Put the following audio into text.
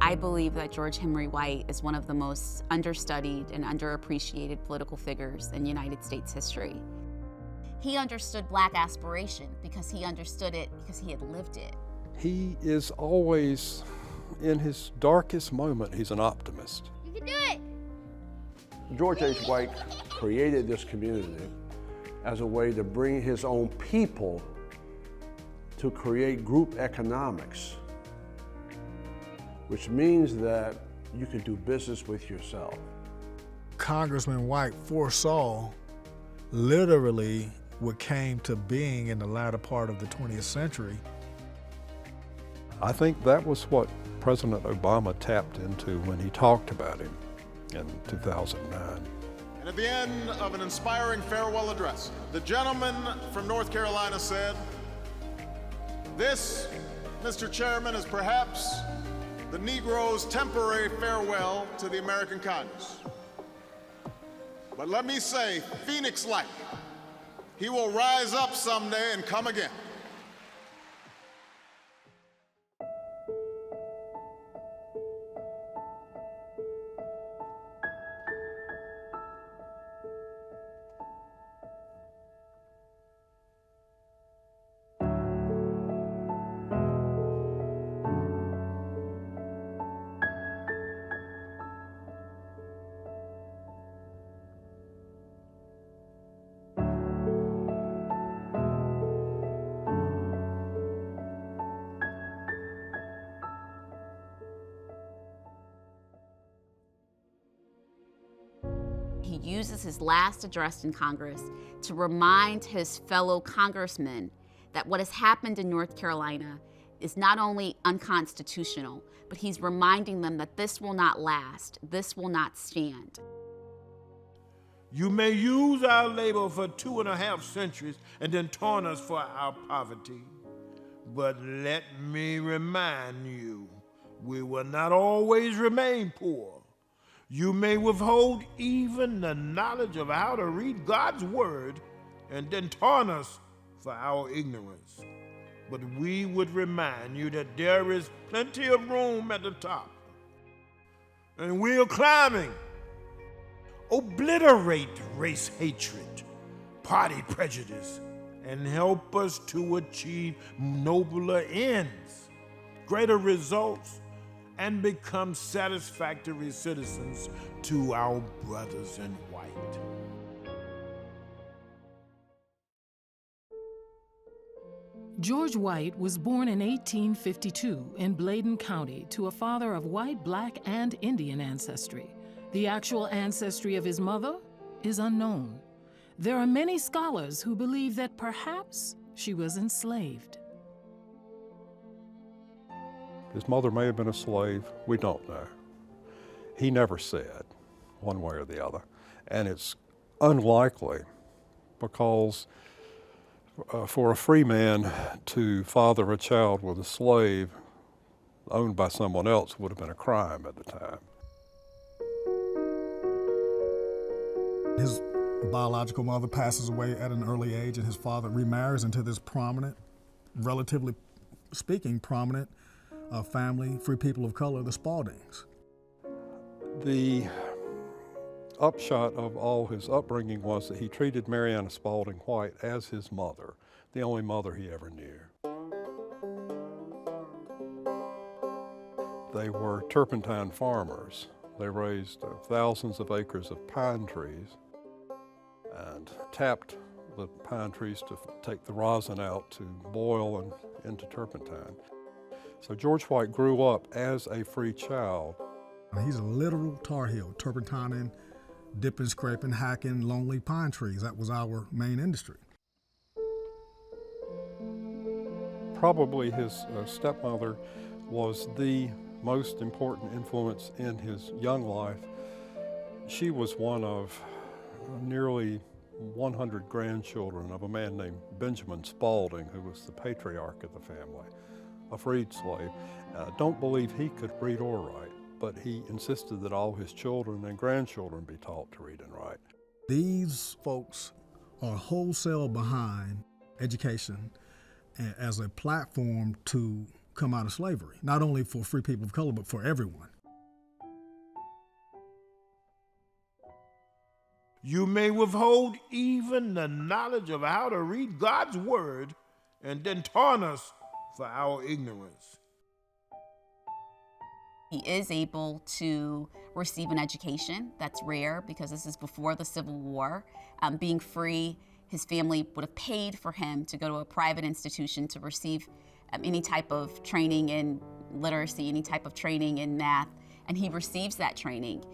I believe that George Henry White is one of the most understudied and underappreciated political figures in United States history. He understood Black aspiration because he understood it because he had lived it. He is always, in his darkest moment, he's an optimist. You can do it! George H. White created this community as a way to bring his own people to create group economics, which means that you can do business with yourself. Congressman White foresaw literally what came to being in the latter part of the 20th century. I think that was what President Obama tapped into when he talked about him in 2009. And at the end of an inspiring farewell address, the gentleman from North Carolina said, "This, Mr. Chairman, is perhaps the Negro's temporary farewell to the American Congress. But let me say, Phoenix-like, he will rise up someday and come again." He uses his last address in Congress to remind his fellow congressmen that what has happened in North Carolina is not only unconstitutional, but he's reminding them that this will not last, this will not stand. You may use our labor for 2.5 centuries and then taunt us for our poverty. But let me remind you, we will not always remain poor. You may withhold even the knowledge of how to read God's word and then taunt us for our ignorance. But we would remind you that there is plenty of room at the top. And we're climbing. Obliterate race hatred, party prejudice, and help us to achieve nobler ends, greater results, and become satisfactory citizens to our brothers in white. George White was born in 1852 in Bladen County to a father of white, black, and Indian ancestry. The actual ancestry of his mother is unknown. There are many scholars who believe that perhaps she was enslaved. His mother may have been a slave, we don't know. He never said one way or the other. And it's unlikely because for a free man to father a child with a slave owned by someone else would have been a crime at the time. His biological mother passes away at an early age, and his father remarries into this prominent, relatively speaking, prominent family, free people of color, the Spaldings. The upshot of all his upbringing was that he treated Marianna Spalding White as his mother, the only mother he ever knew. They were turpentine farmers. They raised thousands of acres of pine trees and tapped the pine trees to take the rosin out to boil into turpentine. So George White grew up as a free child. He's a literal Tar Heel, turpentining, dipping, scraping, hacking lonely pine trees. That was our main industry. Probably his stepmother was the most important influence in his young life. She was one of nearly 100 grandchildren of a man named Benjamin Spalding, who was the patriarch of the family, a freed slave. Don't believe he could read or write, but he insisted that all his children and grandchildren be taught to read and write. These folks are wholesale behind education as a platform to come out of slavery, not only for free people of color, but for everyone. You may withhold even the knowledge of how to read God's word and then taunt us for our ignorance. He is able to receive an education. That's rare because this is before the Civil War. Being free, his family would have paid for him to go to a private institution to receive any type of training in literacy, any type of training in math, and he receives that training.